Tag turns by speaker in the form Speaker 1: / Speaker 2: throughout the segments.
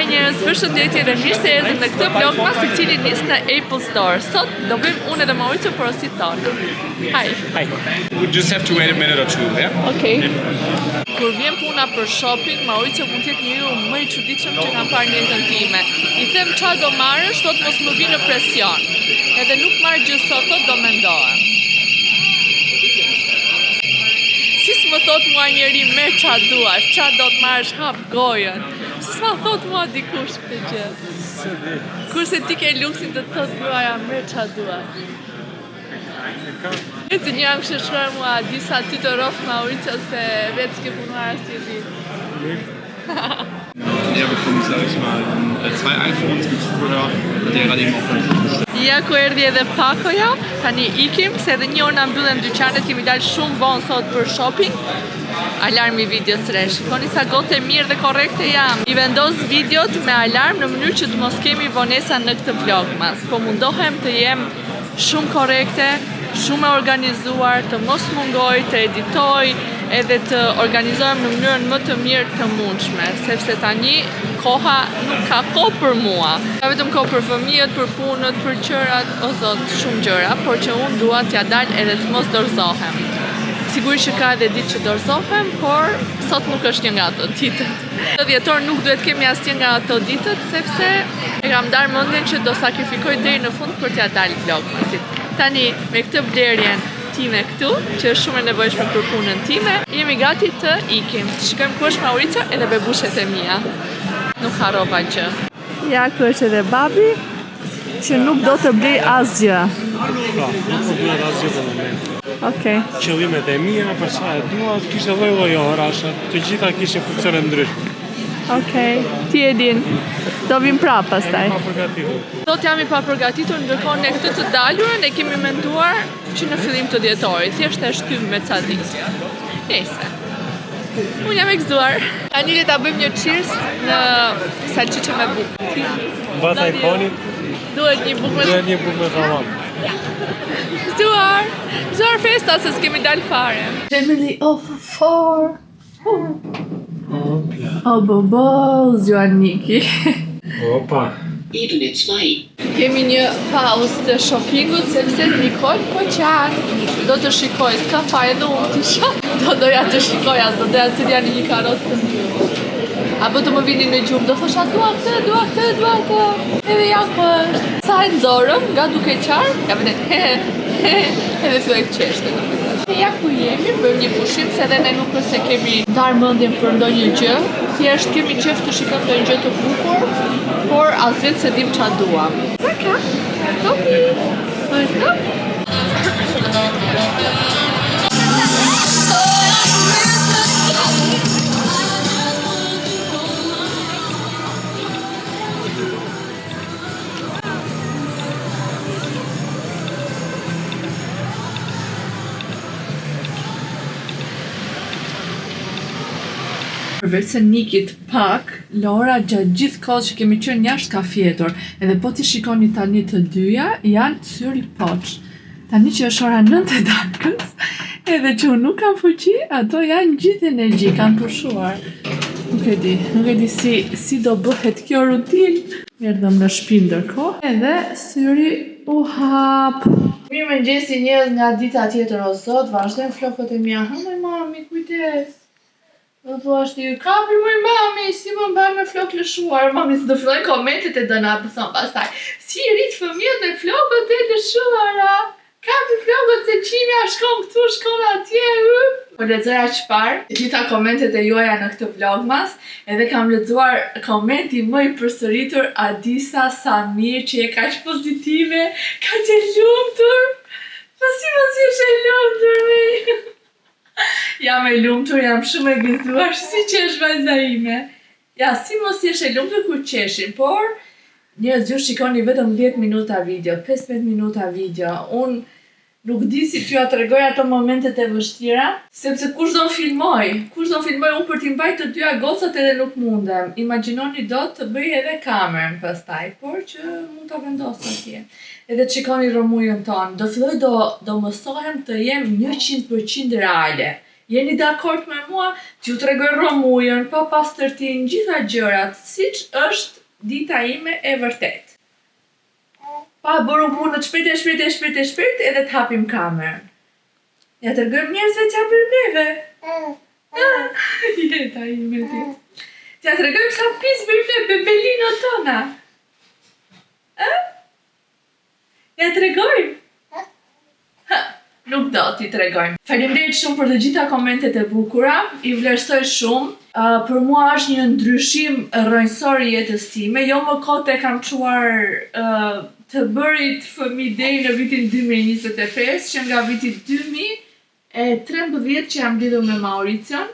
Speaker 1: Haj njerëz, përshëndetje dhe mirë se erdhët në këtë vlogmas i cili nis në Apple Store. Sot do bëjmë unë dhe Mauricio porosit tonë. Hi.
Speaker 2: We just have to wait a minute or two, yeah?
Speaker 1: Okay. Kur vjen puna për shopping, Mauricio mund të jetë njeriu më i çuditshëm që kam parë në jetën time. I them çfarë do marrësh, thot mos më vi në presion. Edhe nuk marr gjë sot, thot do mendohem. Si s'më thot mua njeri merr çfarë duash, çfarë do të marrësh, hap gojën. Si s'ma thot mua dikush këtë gjë. Kurse ti ke luksin të thot gruaja merr çfarë duash. E të një jam shëshruar mua disa ty të rofë Mauricio se vetë s'ke punuar asnjë ditë.
Speaker 2: Ja, bekommen, sag ich mal, 2 iPhones mit Zubehör und der gerade eben auch bestellt.
Speaker 1: Ja, ku erdhi edhe pakoja, tani ikim, se edhe një orë na mbyllen dyqanet, kemi dalë shumë vonë sot për shopping. Alarmi videos re, shikoni sa gote mirë dhe korrekte jam. I vendos videot me alarm në mënyrë që të mos kemi vonesa në këtë vlogmas. Po mundohem të jem shumë korrekte, shumë e organizuar, të mos mungoj, të editoj, edhe të organizohem në mënyrën më të mirë të mundshme, sepse tani koha nuk ka kohë për mua. Ka vetëm kohë për fëmijët, për punët, për qërat, o zot, shumë gjëra, por që unë dua t'ja dal edhe të mos dorëzohem. Sigurisht që ka edhe ditë që dorëzohem, por sot nuk është një nga ato ditët. Në dhjetor nuk duhet kemi asnjë nga ato ditët, sepse e kam darë mendjen që do sakrifikoj deri në fund për t'ja dalë vlogmasit. Tani me këtë blerjen time këtu, që është shumë e nevojshme për punën time, jemi gati të ikim. Të shikojmë ku është Mauricio edhe bebushet e mia. Nuk harrova gjë. Ja, ku është edhe babi, që nuk do të blej asgjë.
Speaker 3: Pra, nuk po blej asgjë për moment.
Speaker 1: Okej.
Speaker 3: Qëllimet e mia, për çfarë e dua, kishte lloj-lloj orashe, të gjitha kishin funksione ndryshme.
Speaker 1: Okej, ti e din. Do vim prapë pastaj.
Speaker 3: Pa përgatitur.
Speaker 1: Sot jam i paprgatitur, ndërkohë ne këtë të dalurën e kemi menduar që në fillim të dhjetorit, thjesht e shtym me ca ditë. Nejse. Unë jam e gëzuar. Tani le ta bëjmë një cheers në salçiçe me bukë.
Speaker 3: Mbata ikonit,
Speaker 1: Duhet një bukë me
Speaker 3: duhet një bukë me kavam.
Speaker 1: Gëzuar festa se s'kemi dalë fare. Family of 4. Oh, bobo, zgjuar Niki.
Speaker 3: Opa.
Speaker 1: Kemi një pauzë të shoppingut sepse Nikol po qanë. Do të shikoj, s'ka fare edhe unë të shoh. Do doja të shikoja, do doja të t'ja një karosë të mbyllur. Apo të më vini në gjumë, do thosha dua këtë. Edhe ja ku është. Sa e nxorëm, nga duke qarë, ja vënet, edhe filloj të qeshte. Ja ku jemi, bëjmë një pushim, se edhe ne nuk është se kemi darë mendjen për ndonjë gjë, thjesht kemi qef të shikojmë ndonjë gjë të bukur, por as vetë se dim çfarë duam. Ka? Topi. Ojta. Përveç se Nikit pak, Lora gjatë gjithë kohës që kemi qenë jashtë ka fjetur, edhe po t'i shikoni tani të dyja, janë syri poç. Tani që është ora 9 e darkës, edhe që unë nuk kam fuqi, ato janë gjithë energji, kanë pushuar. Nuk e di si do bëhet kjo rutinë. Erdhëm në shtëpi ndërkohë, edhe syri u hap. Mirëmëngjesi njerëz nga dita tjetër o sot, vazhdojmë flokët e mia. Moj mami, kujdes. Do thua ti, kapi moj mami, si më mbaj me flok lëshuar. Mami s'do fillojnë komentet e dëna pëson pastaj. Si rrit fëmijët me flokët e lëshuara. Kapi flokët se qimja shkon këtu, shkon atje. Po lexoja çfarë? Gjitha komentet e juaja në këtë vlogmas, edhe kam lexuar komenti më i përsëritur Adisa Samir që e kaq pozitive, kaq e lumtur. Po si mos jesh e lumtur me? Jam e lumtur, jam shumë e gëzuar, si qesh vajza ime. Ja, si mos jesh e lumtur kur qeshin, por njerëz ju shikoni vetëm 10 minuta video, 15 minuta video. Unë nuk di si t'ju tregoj ato momentet e vështira, sepse kush do filmoj, unë për t'i mbajt të dyja gocat edhe nuk mundem. Imagjinoni do të bëj edhe kamerën pastaj, por që mund ta vendos atje. Edhe të shikoni rëmujën tonë, do filloj do mësohem të jem 100% reale. Jeni dakord me mua? T'ju tregoj rromujën, pa pastërtinë, gjitha gjërat, siç është dita ime e vërtet. Pa bëru punët shpejt edhe t'hapim kamerën. Ja tregojmë njerëzve ç'a bëjmë neve. Jeta ime ti. T'ja tregojmë sa pis bëjmë ne bebelinot tona. Ja tregojmë? Nuk do t'i tregojmë. Faleminderit shumë për të gjitha komentet e bukura, i vlerësoj shumë. Për mua është një ndryshim rrënjësor i jetës time. Jo më kote kam çuar të bërit fëmijë deri në vitin 2025, që nga viti 2013 që jam lidhur me Mauricion,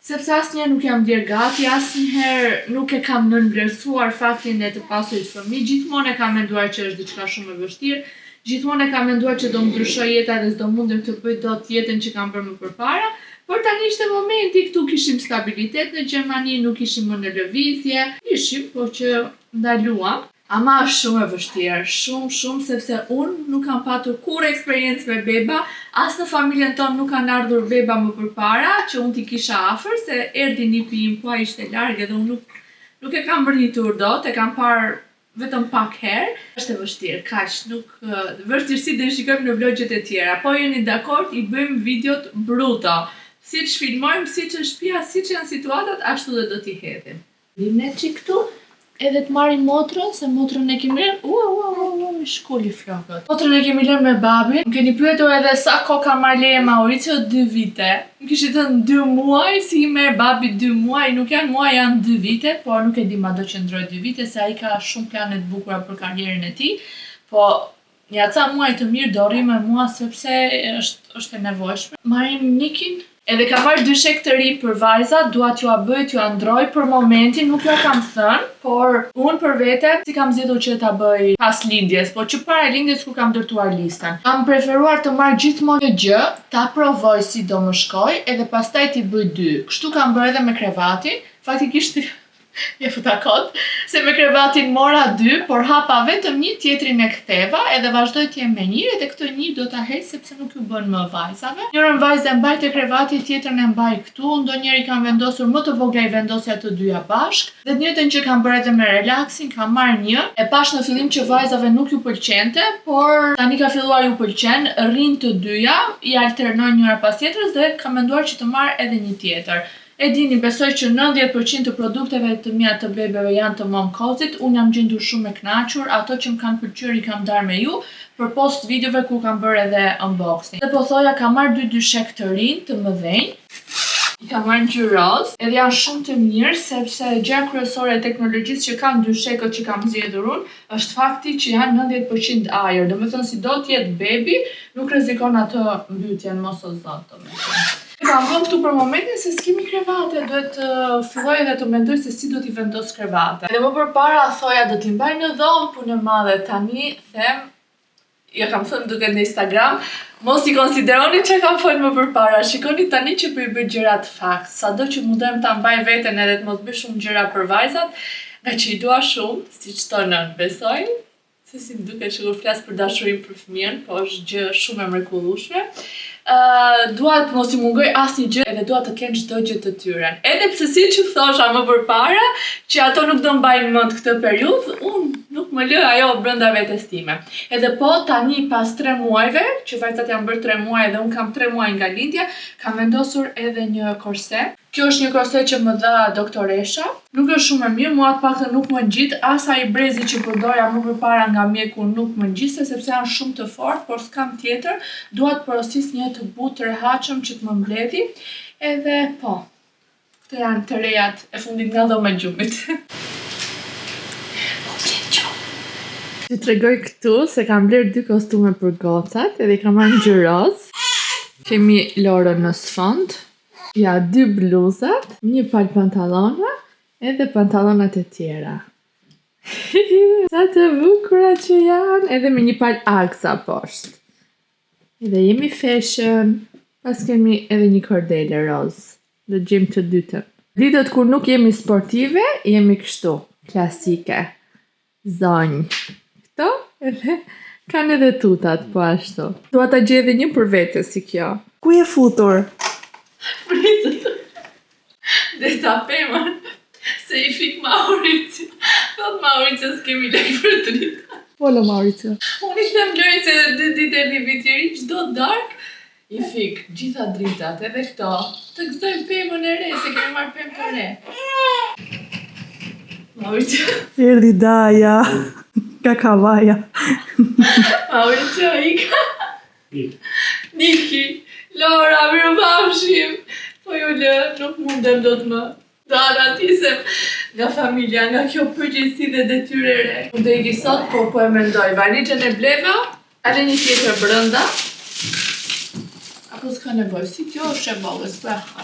Speaker 1: sepse asnjëherë nuk jam bler gati, asnjëherë nuk e kam nënvlerësuar faktin e të pasurit fëmijë, gjithmonë e kam menduar që është diçka shumë e vështirë, gjithmonë e kam menduar që do më ndryshoj jeta dhe s'do mundem të bëj dot jetën që kam bërë më përpara, por tani ishte momenti, këtu kishim stabilitet në Gjermani, nuk ishim më në lëvizje, ishim, po që ndaluam. Ama është shumë e vështirë, shumë, sepse unë nuk kam patur kur eksperiencë me beba, as në familjen tonë nuk kanë ardhur beba më përpara, që unë t'i kisha afër, se erdhi nipi im, po ai ishte larg edhe unë nuk e kam bërnitur dot, e kam parë vetëm pak herë. Është e vështirë, kaq, nuk vështirësi do i shikojmë në vlogjet e tjera. Po jeni dakord, i bëjmë videot bruto. Siç filmojmë, siç është shtëpia, siç janë situatat, ashtu dhe do t'i hedhim. Vim ne çik këtu, edhe të marrim motrën, se motrën e kemi lënë, shkoli flokët. Motrën e kemi lënë me babin. Më keni pyetur edhe sa kohë ka marrë leje Mauricio, 2 vite. Më kishte thënë 2 muaj, si i merr babi 2 muaj, nuk janë muaj, janë 2 vite, por nuk e di ma do qëndroj 2 vite, se ai ka shumë plane të bukura për karrierën e tij, po ja ca muaj të mirë do rri me mua sepse është e nevojshme. Marrim Nikin. Edhe kam marrë 2 shek të ri për vajzat, dua t'ju a ndroj për momentin, nuk ja kam thënë, por unë për vete si kam zgjedhur që ta bëj pas lindjes, po që para lindjes kur kam ndërtuar listën. Kam preferuar të marr gjithmonë një gjë, ta provoj si do më shkoj, edhe pastaj t'i bëj 2. Kështu kam bërë edhe me krevatin, faktikisht je futa kot, se me krevatin mora 2, por hapa vetëm një, tjetrin e ktheva, edhe vazhdoj t'jem me njëri, edhe këtë një do ta heq sepse nuk ju bën më vajzave. Njërën vajzë e mbaj te krevati, tjetrën e mbaj këtu, ndonjëri kam vendosur më të vogla, i vendosja të dyja bashk, dhe të njëjtën që kam bërë edhe me relaxin, kam marrë një, e pash në fillim që vajzave nuk ju pëlqente, por tani ka filluar ju pëlqen, rrin të dyja, i alternojnë njëra pas tjetrës dhe kam menduar që të marr edhe një tjetër. E dini, besoj që 90% të produkteve të mia të bebeve janë të momkozit, unë jam gjendur shumë e kënaqur, ato që më kanë pëlqyer i kam darë me ju, për post videove ku kam bërë edhe unboxing. Dhe po thoja, kam marrë 2 dyshek të rinj, të mëdhenj, i kam marrë ngjyrë roz, edhe janë shumë të mirë, sepse gjëja kryesore e teknologjisë që kanë dyshekët që kam zgjedhur unë, është fakti që janë 90% ajër, domethënë si do t'jetë bebi, nuk rrezikon atë mbytjen, mos o zot, domethënë. Kam vënë këtu për momentin se s'kemi krevate, duhet të filloj edhe të mendoj se si do t'i vendos krevate. Edhe më përpara thoja do t'i mbaj në dhomë, punë e madhe, tani them, ja kam thënë duke në Instagram, mos i konsideroni që kam folë më përpara, shikoni tani që për i bëj gjëra të fakt, sado që mundem ta mbaj veten edhe të mos bëj shumë gjëra për vajzat, nga që i dua shumë, si që të nën, besojnë, se si më duke që kur flas për dashurim për fëmijën, po është gjë shumë e mrekullueshme. Dua të mos i mungoj asnjë gjë, edhe dua të kenë çdo gjë të tyre. Edhe pse siç u thosha më përpara, që ato nuk do mbajnë mend këtë periudhë, unë nuk më lë ajo brenda vetes time. Edhe po tani pas 3 muajve, që vajzat janë bërë 3 muaj dhe unë kam 3 muaj nga lindja, kam vendosur edhe një korse. Kjo është një korse që më dha doktoresha. Nuk është shumë e mirë, mua të paktën nuk më ngjit, as ai brezi që përdoja më përpara nga mjeku nuk më ngjiste sepse janë shumë të fortë, por s'kam tjetër. Dua të porosis një të butë të rehatshëm që të më mbledhi. Edhe po, këto janë të rejat e fundit nga dhoma e gjumit. Ju tregoj këtu se kam bler 2 kostume për gocat, edhe i kam marrë ngjyrë roz. Kemi Lorën në sfond. Ja, 2 bluzat, një palë pantallona, edhe pantallonat e tjera. Sa të bukura që janë, edhe me një palë aksa poshtë. Edhe jemi fashion, pas kemi edhe një kordele roz, do gjejmë të dytën. Ditët kur nuk jemi sportive, jemi kështu, klasike, zonjë. Këto, edhe kanë edhe tutat, po ashtu. Dua ta gjej edhe një për vete si kjo. Ku je futur? Frizët. Dhe ta pemën se I fik Mauricio. Thot Mauricio s'kemi lek për drita.
Speaker 4: Polo Mauricio.
Speaker 1: Unë I them Lori se 2 ditë e vitiri, çdo dark I fik gjitha dritat, edhe këto. Të gëzojmë pemën e re, se kemi marrë pemë të re. Mauricio.
Speaker 4: Erdi Daja. Kakavaja.
Speaker 1: Mauricio Ika. Niki. Lora, mirëpafshim. Po ju lë, nuk mundem dot më. Do aratisem nga familja, nga kjo përgjegjësi dhe detyrë e re. Unë do iki sot, po e mendoj. Vaniçën e bleva, edhe një tjetër brenda. Apo s'ka nevojë, si kjo është e bollës, po e ha.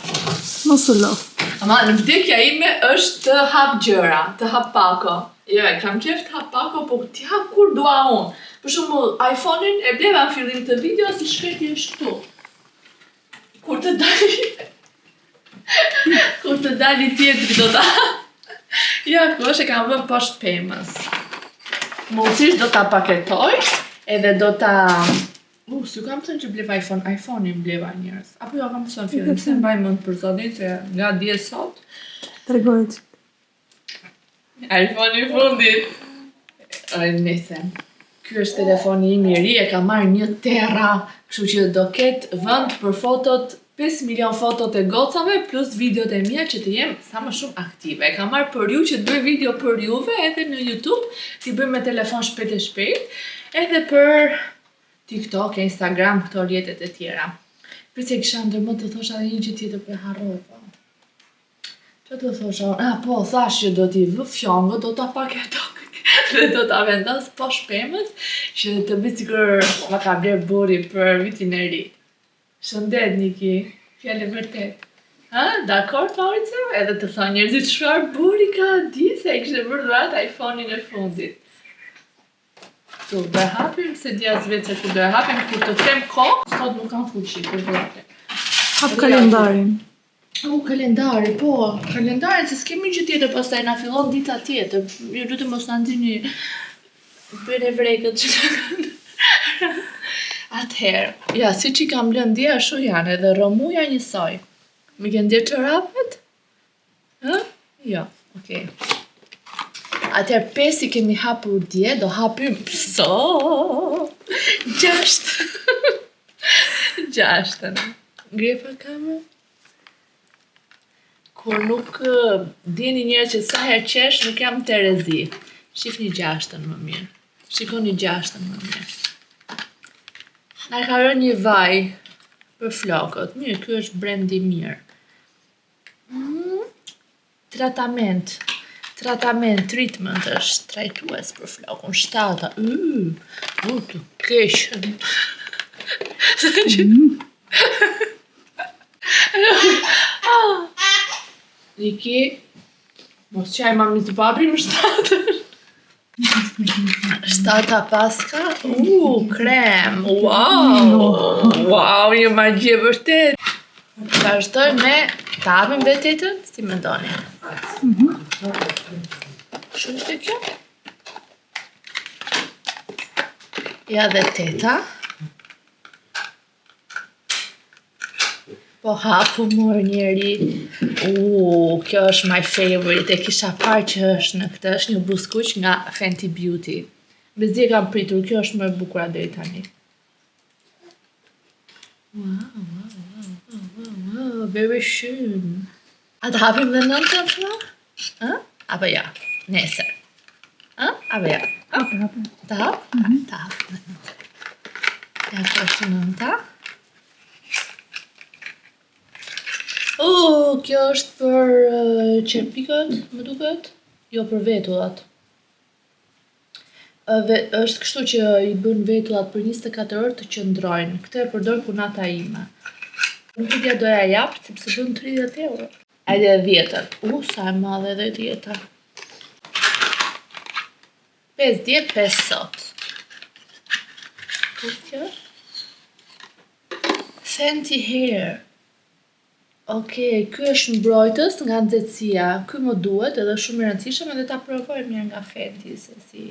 Speaker 4: Mos u lof.
Speaker 1: Ama në vdekja ime është të hap gjëra, të hap pako. Jo, e kam qef të hap pako, po t'i hap kur dua unë. Për shembull, iPhone-in e bleva në fillim të videos, I shkreti është këtu. Kur të dali tjetri do ta... Ja, kush e kam vënë poshtë pemës. Mundësisht do ta paketoj, edhe do ta... s'ju kam thënë që bleva iPhone-in bleva njerës. Apo jo kam thënë fillim, se mbaj mend për zotin, se nga dje sot...
Speaker 4: Tregoj.
Speaker 1: iPhone-i fundit. Nëse. Ky është telefoni im I ri, e ka marrë 1 tera, kështu që do ketë vend për fotot, 5 milion fotot e gocave, plus videot e mia që të jem sa më shumë aktive. E ka marrë për ju që të bëj video për juve, edhe në YouTube, t'i bëj me telefon shpejt e shpejt, edhe për TikTok e Instagram, këto rrjetet e tjera. Prisje kisha ndërmend të thosha edhe një gjë tjetër për harrova. Që të thosha? Po, thash që do t'i vë fjongë, do t'a paketoj. Dhe do t'a vendos poshtë pemës që të bëj sikur ma ka bler burri për vitin e ri. Shëndet, Niki. Fjalë vërtet. Dakor, Mauricio? Edhe të thonë njerëzit çfarë burri ka di se e kishte bërë dhuratë iPhone-in e fundit. Tu, do e hapim se dia s'vetë se ku do e hapim, kur të kem kohë, sot nuk kam fuqi për dhuratë.
Speaker 4: Hap kalendarin.
Speaker 1: Kalendari, po. Kalendari, se s'kemi gjë tjetër, pastaj na fillon dita tjetër. Ju lutem mos na nxini për e vrekët që Atëherë, ja, siç I kam lënë dje, ashtu janë, edhe rromuja njësoj. Mi ke ndjer çorapet? Jo, okay. Atëherë 5 I kemi hapur dje, do hapim sot 6. 6. Ngre pa kamerë. Kur nuk dini njerëz që sa herë qesh, nuk jam Terezi. Shifni 6 më mirë. Shikoni 6 më mirë. Na ka rënë një vaj për flokët. Mirë, ky është brendi mirë. Tratament, treatment është trajtues për flokun. 7. Të keqën. Niki, mos qaj mami të papri më 7. 7 paska? Krem, wow, një magje vërtet. Vazhdoj me ta hapim dhe tetën, si mendoni? Shumë ishte kjo? Ja dhe teta. Po hapu mor njeri. Kjo është my favorite. E kisha parë që është në këtë, është një buskuq nga Fenty Beauty. Bezi e kam pritur, kjo është më e bukura deri tani. Wow, very schön. A të hapim dhe 9 flok? Apo ja, nesër. Apo ja. Të hap? Të hap. Ja, kjo është 9. Kjo është për qerpikët, më duket? Jo, për vetullat. Është kështu që I bën vetullat për 24 orë të qëndrojnë. Këtë e përdor punata ime. Nuk I doja jap, sepse bën 30 euro. Ajde 10. Sa e madhe edhe 10. 5 dje, 5 sot. Kjo? Fenty Hair. Okej, ky është mbrojtës nga nxehtësia. Ky më duhet edhe shumë I rëndësishëm edhe ta provoj mirë nga Fenty se si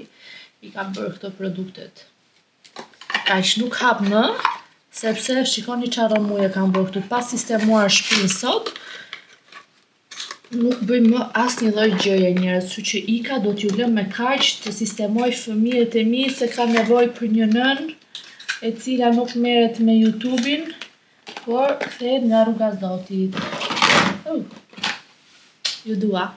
Speaker 1: I kam bërë këto produktet. Kaq nuk hap më, sepse shikoni çfarë rrëmuje kam bërë këtu. Pas sistemuar shtëpinë sot, nuk bëj më asnjë lloj gjëje njerëz, kështu që Ika do t'ju lëm me kaq të sistemoj fëmijët e mi se kam nevojë për një nënë e cila nuk merret me YouTube-in, por kthehet nga rruga e Zotit. Ju dua.